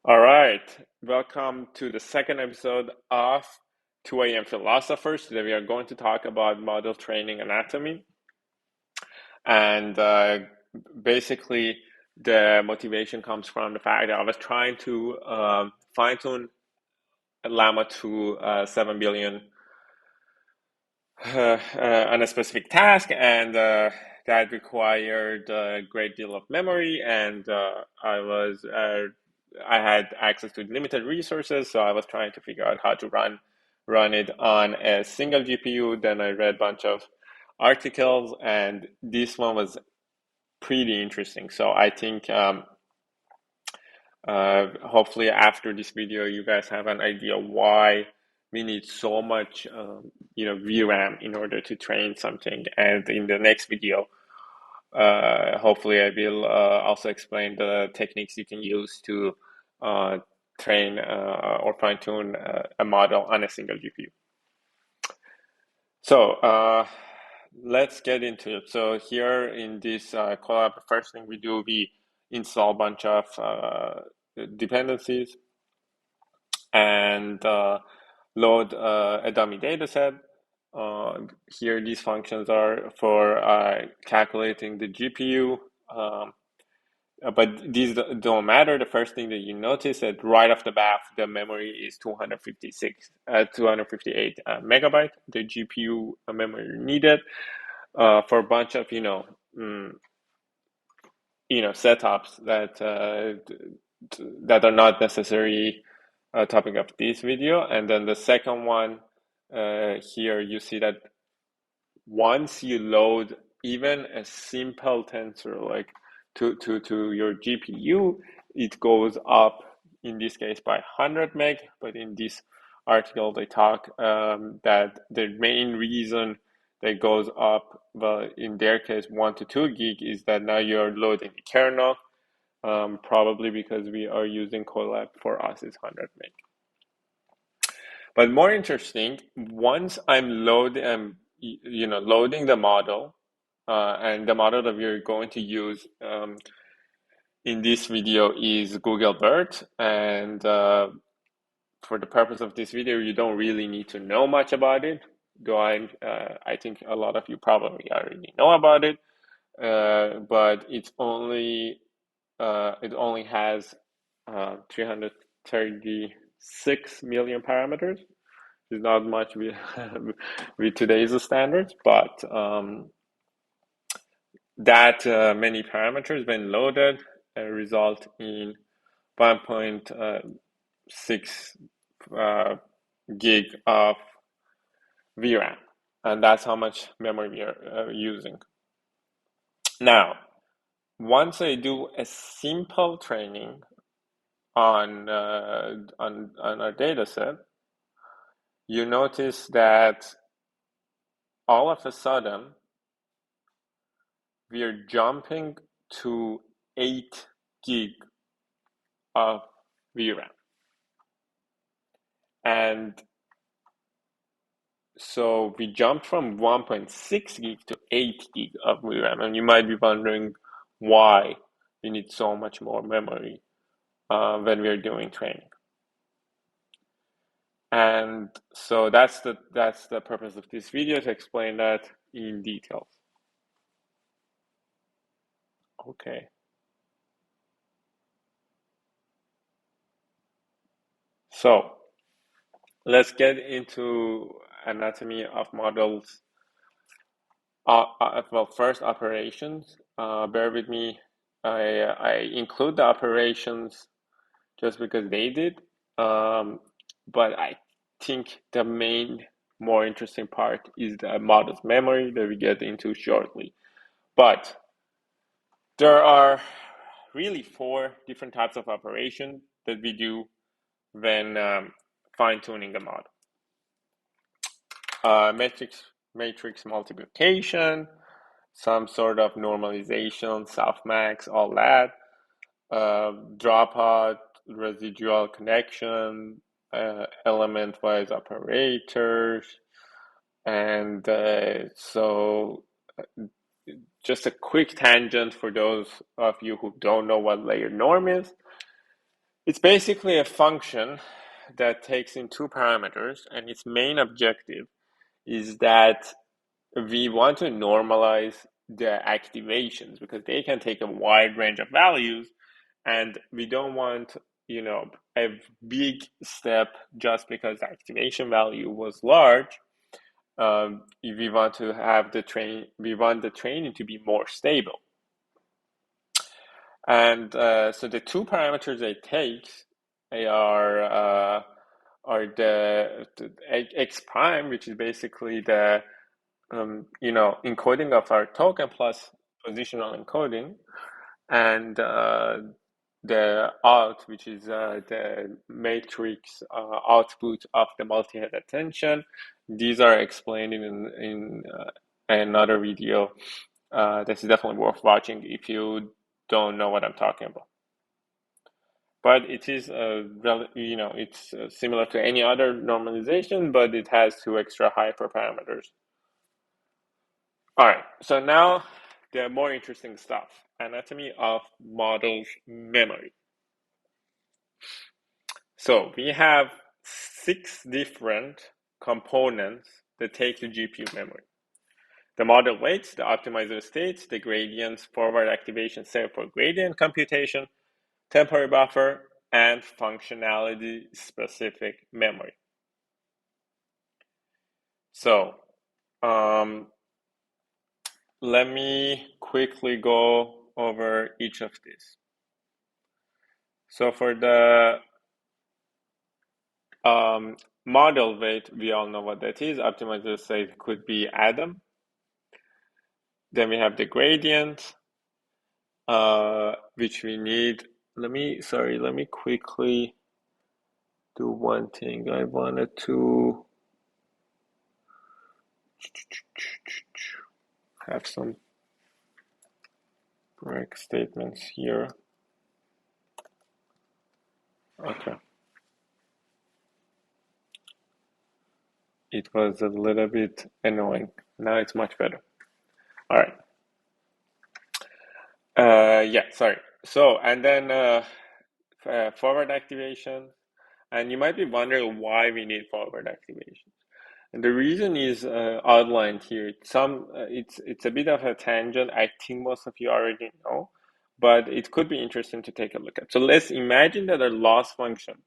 All right, welcome to the second episode of 2 a.m. Philosophers. Today we are going to talk about model training anatomy. And basically, the motivation comes from the fact that I was trying to fine tune Llama to 7 billion on a specific task, and that required a great deal of memory. And I had access to limited resources, so I was trying to figure out how to run it on a single GPU. Then I read a bunch of articles, and this one was pretty interesting. So I think hopefully after this video, you guys have an idea why we need so much, VRAM in order to train something. And in the next video, hopefully I will also explain the techniques you can use to uh, train or fine tune a model on a single GPU. So let's get into it. So here in this collab, the first thing we do, we install a bunch of dependencies and load a dummy data set. Here, these functions are for calculating the GPU, but these don't matter. The first thing that you notice that right off the bat, the memory is 258 megabyte, the GPU memory needed for a bunch of mm, setups that are not necessary topic of this video. And then the second one, here you see that once you load even a simple tensor like to your GPU, it goes up in this case by 100 meg. But in this article, they talk that the main reason that goes up, well, in their case, 1 to 2 gig, is that now you're loading the kernel. Probably because we are using Colab, for us is 100 meg. But more interesting, once I'm loading the model, and the model that we're going to use in this video is Google BERT. And for the purpose of this video, you don't really need to know much about it, though I think a lot of you probably already know about it. But it only has 336 million parameters. It's not much with with today's standards, but that many parameters when loaded result in 1.6 gig of VRAM, and that's how much memory we are using. Now, once I do a simple training on our data set, you notice that all of a sudden we are jumping to 8 gig of VRAM. And so we jumped from 1.6 gig to 8 gig of VRAM. And you might be wondering why we need so much more memory when we're doing training. And so that's the purpose of this video, to explain that in details. Okay. So let's get into anatomy of models. Well, first, operations. Bear with me. I include the operations just because they did. But I think the main, more interesting part is the model's memory that we get into shortly. But there are really 4 different types of operation that we do when fine-tuning the model. Matrix multiplication, some sort of normalization, softmax, all that, dropout, residual connection, element-wise operators, and so just a quick tangent for those of you who don't know what layer norm is. It's basically a function that takes in two parameters, and its main objective is that we want to normalize the activations because they can take a wide range of values, and we don't want, a big step just because the activation value was large. We want to have we want the training to be more stable. And so the two parameters it takes are the x prime, which is basically the encoding of our token plus positional encoding, and the out, which is the matrix output of the multi-head attention. These are explained in another video. This is definitely worth watching if you don't know what I'm talking about. But it is it's similar to any other normalization, but it has two extra hyperparameters. All right, so now the more interesting stuff: anatomy of models memory. So we have 6 different components that take the GPU memory: the model weights, the optimizer states, the gradients, forward activation set for gradient computation, temporary buffer, and functionality specific memory. So let me quickly go over each of these. So for the model weight, we all know what that is. Optimizer state could be Adam. Then we have the gradient, which we need. Let me quickly do one thing. I wanted to have some break statements here. Okay. It was a little bit annoying. Now it's much better. All right. Yeah, sorry. So, and then forward activation. And you might be wondering why we need forward activation. And the reason is outlined here. It's a bit of a tangent. I think most of you already know, but it could be interesting to take a look at. So let's imagine that our loss function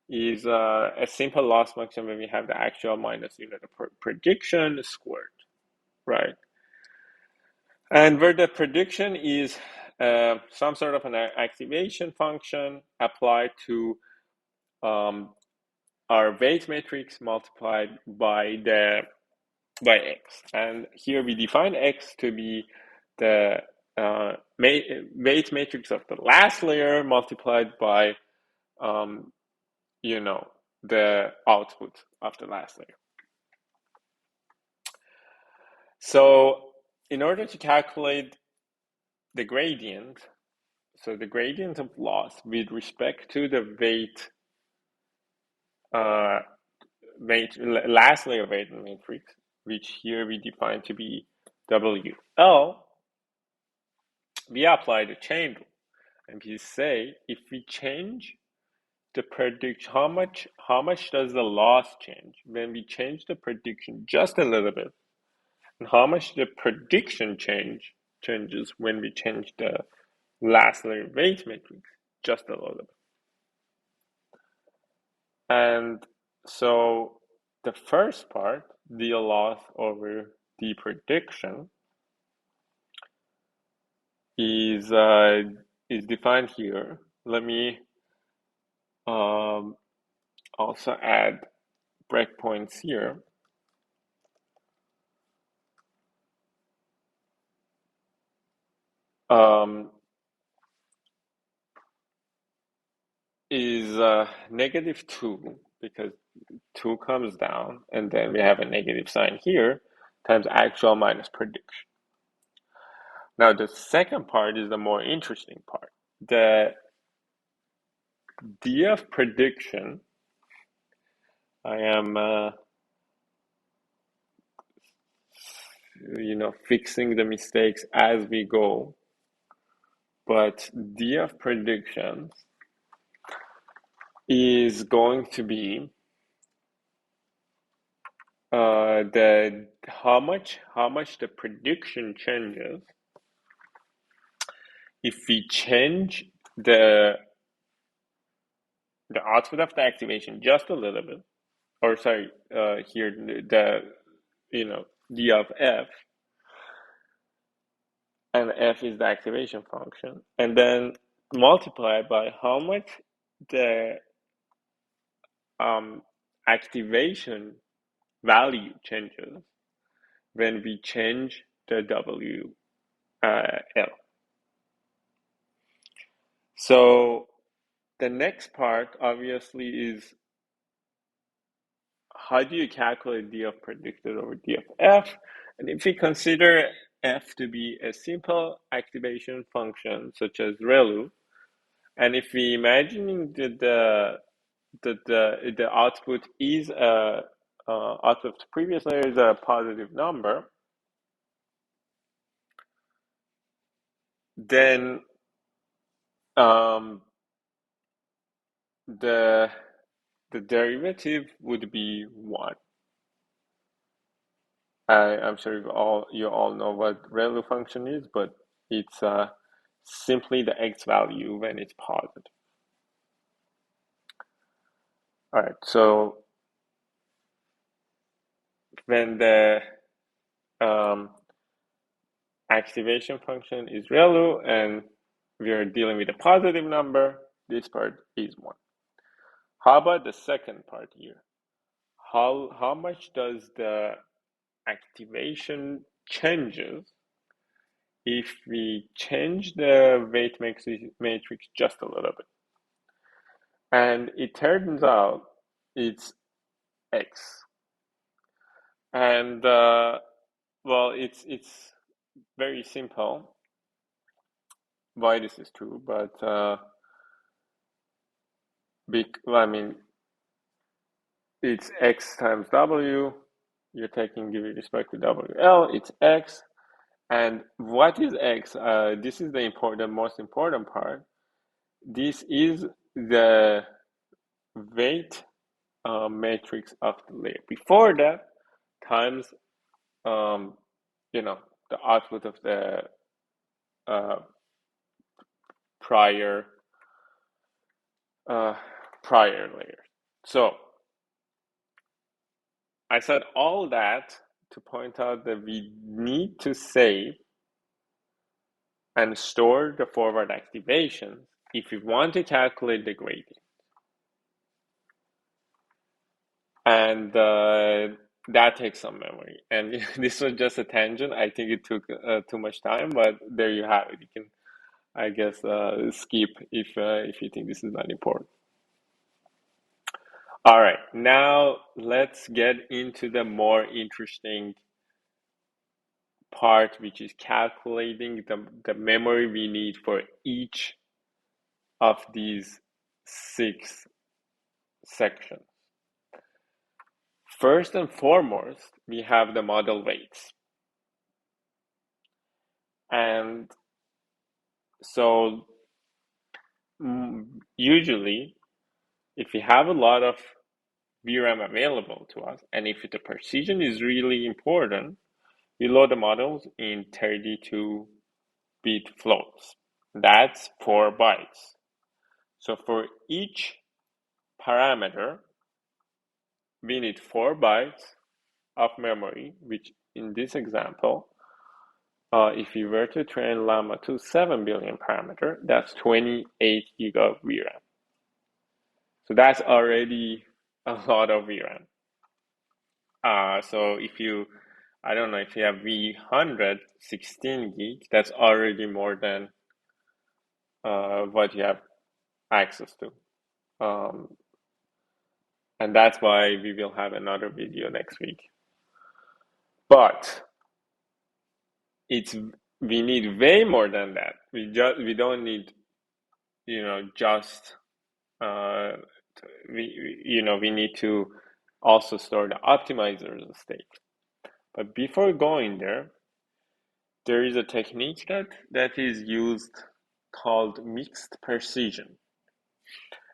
is a simple loss function when we have the actual minus unit of prediction squared, right? And where the prediction is some sort of an activation function applied to our weight matrix multiplied by x. And here we define x to be the weight matrix of the last layer multiplied by the output of the last layer. So in order to calculate the gradient, so the gradient of loss with respect to the last layer weight matrix, which here we define to be WL, we apply the chain rule, and we say if we change the prediction, how much does the loss change when we change the prediction just a little bit, and how much the prediction changes when we change the last layer weight matrix just a little bit. And so the first part, the loss over the prediction, is defined here. Let me also add breakpoints here. Is -2 because 2 comes down, and then we have a negative sign here times actual minus prediction. Now the second part is the more interesting part. The DF prediction, I am fixing the mistakes as we go, but DF predictions is going to be the how much the prediction changes if we change the output of the activation just a little bit, or sorry, here the d of f, and f is the activation function, and then multiply by how much the activation value changes when we change the L. So the next part obviously is how do you calculate d of predicted over d of f? And if we consider f to be a simple activation function such as ReLU, and if we imagining that the output is out of the previous layer is a positive number, then the derivative would be 1. I'm sure you all know what ReLU function is, but it's simply the x value when it's positive. All right, so when the activation function is ReLU and we are dealing with a positive number, this part is 1. How about the second part here? How much does the activation changes if we change the weight matrix just a little bit? And it turns out it's x. And well, it's very simple why this is true, but I mean, it's x times w. You're taking with respect to WL, it's x. And what is x? This is the most important part. This is the weight matrix of the layer. Before that, times the output of the prior layer. So I said all that to point out that we need to save and store the forward activations if we want to calculate the gradient. And that takes some memory. And this was just a tangent. I think it took too much time, but there you have it. You can, I guess, skip if you think this is not important. All right, now let's get into the more interesting part, which is calculating the memory we need for each of these 6 sections. First and foremost, we have the model weights. And so usually, if we have a lot of VRAM available to us, and if the precision is really important, we load the models in 32-bit floats. That's 4 bytes. So for each parameter, we need 4 bytes of memory, which in this example, if you were to train Llama 2 7 billion parameter, that's 28 gig of VRAM. So that's already a lot of VRAM. So if you, I don't know, if you have V100 16 gig, that's already more than what you have access to. And that's why we will have another video next week. But we need way more than that. We don't need just we need to also store the optimizers state. But before going there is a technique that is used called mixed precision.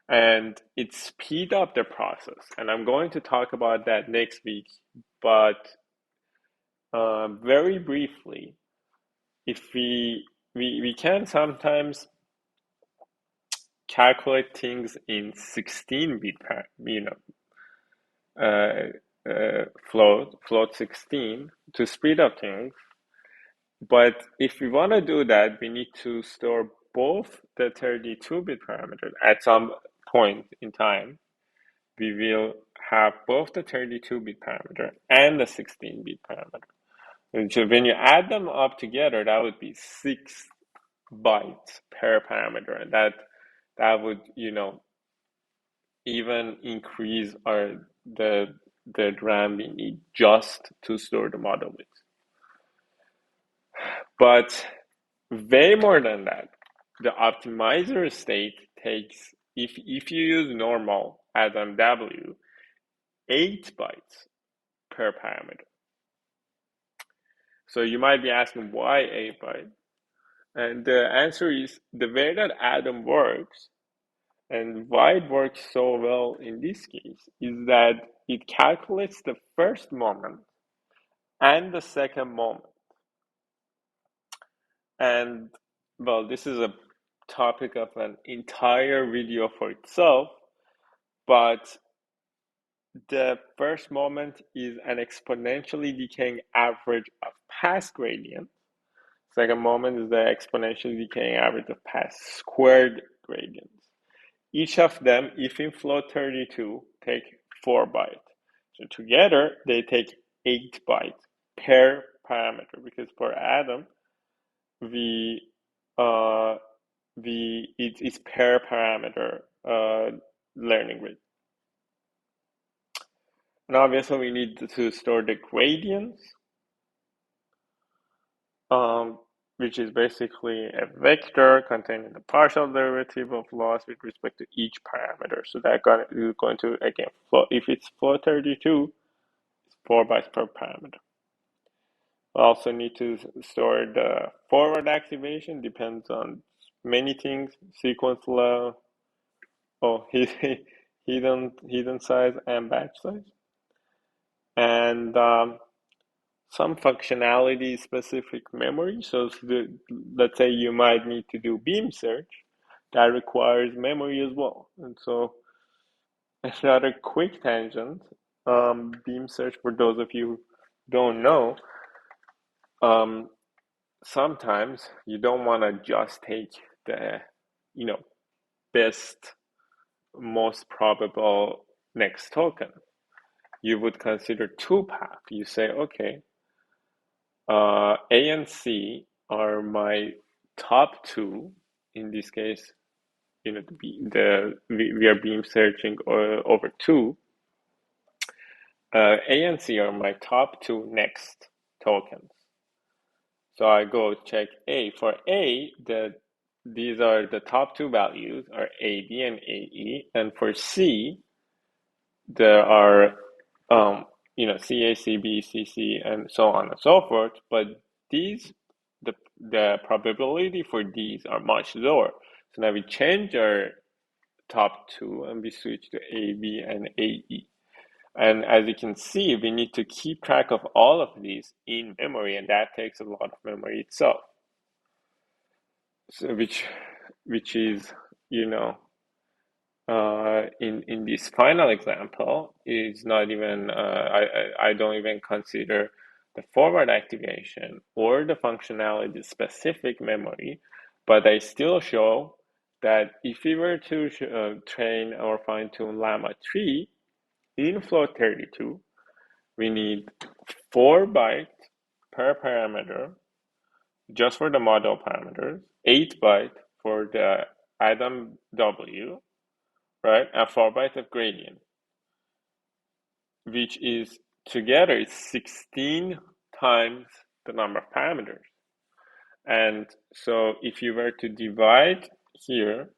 and it speed up the process. And I'm going to talk about that next week, but very briefly, if we can sometimes calculate things in 16-bit, uh, float 16 to speed up things. But if we want to do that, we need to store both the 32-bit parameters at some point in time. We will have both the 32-bit parameter and the 16-bit parameter. And so when you add them up together, that would be 6 bytes per parameter, and that would, even increase the RAM we need just to store the model bits. But way more than that, the optimizer state takes, if you use normal ADAM-W, 8 bytes per parameter. So you might be asking, why 8 bytes? And the answer is, the way that ADAM works and why it works so well in this case is that it calculates the first moment and the second moment. And well, this is a topic of an entire video for itself, but the first moment is an exponentially decaying average of past gradient. Second moment is the exponentially decaying average of past squared gradients. Each of them, if in float 32, take 4 bytes. So together, they take 8 bytes per parameter, because for Adam, it's per parameter learning rate. And obviously, we need to store the gradients, which is basically a vector containing the partial derivative of loss with respect to each parameter. So that is going to, again, if it's float 32, it's 4 bytes per parameter. We also need to store the forward activation, depends on many things, sequence level, hidden size, and batch size. And some functionality specific memory. So let's say you might need to do beam search, that requires memory as well. And so another quick tangent, beam search, for those of you who don't know, sometimes you don't want to just take the, best, most probable next token. You would consider two paths. You say, okay, A and C are my top two. In this case, we are beam searching over two. A and C are my top two next tokens. So I go check A. For A, these are the top two values are AB and AE, and for C, there are CA, CB, CC, and so on and so forth. But the probability for these are much lower. So now we change our top two and we switch to AB and AE. And as you can see, we need to keep track of all of these in memory, and that takes a lot of memory itself. So which is, in this final example, is not even, I don't even consider the forward activation or the functionality specific memory, but I still show that if we were to train or fine tune Llama 3 in float 32, we need 4 bytes per parameter just for the model parameters, 8 bytes for the ADAM-W, right? And 4 bytes of gradient, which is together is 16 times the number of parameters. And so if you were to divide here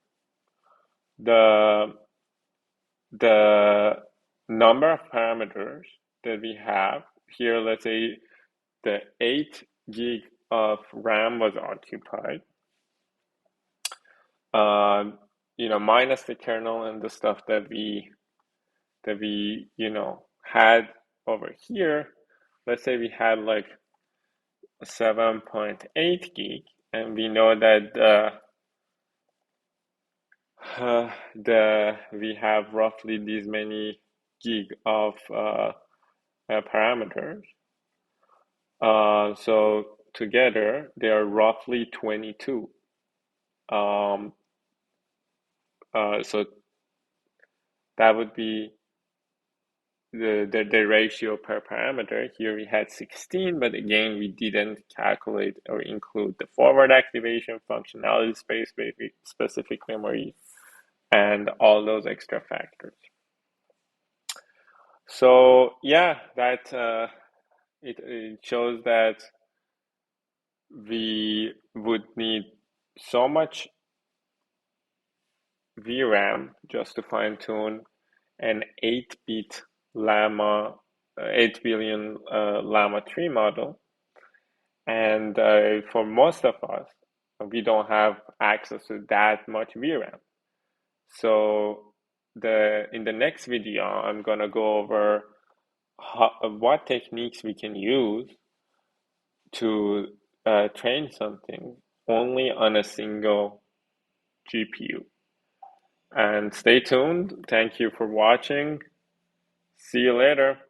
the number of parameters that we have here, let's say the 8 gig of RAM was occupied. minus the kernel and the stuff that we had over here. Let's say we had like 7.8 gig, and we know that we have roughly these many gig of parameters. So together they are roughly 22. So that would be the ratio per parameter. Here we had 16, but again, we didn't calculate or include the forward activation, functionality space, specific memory, and all those extra factors. So yeah, that it shows that we would need so much VRAM just to fine tune an 8-bit Llama, 8 billion Llama 3 model. And for most of us, we don't have access to that much VRAM. So in the next video, I'm gonna go over what techniques we can use to train something only on a single GPU. And stay tuned. Thank you for watching. See you later.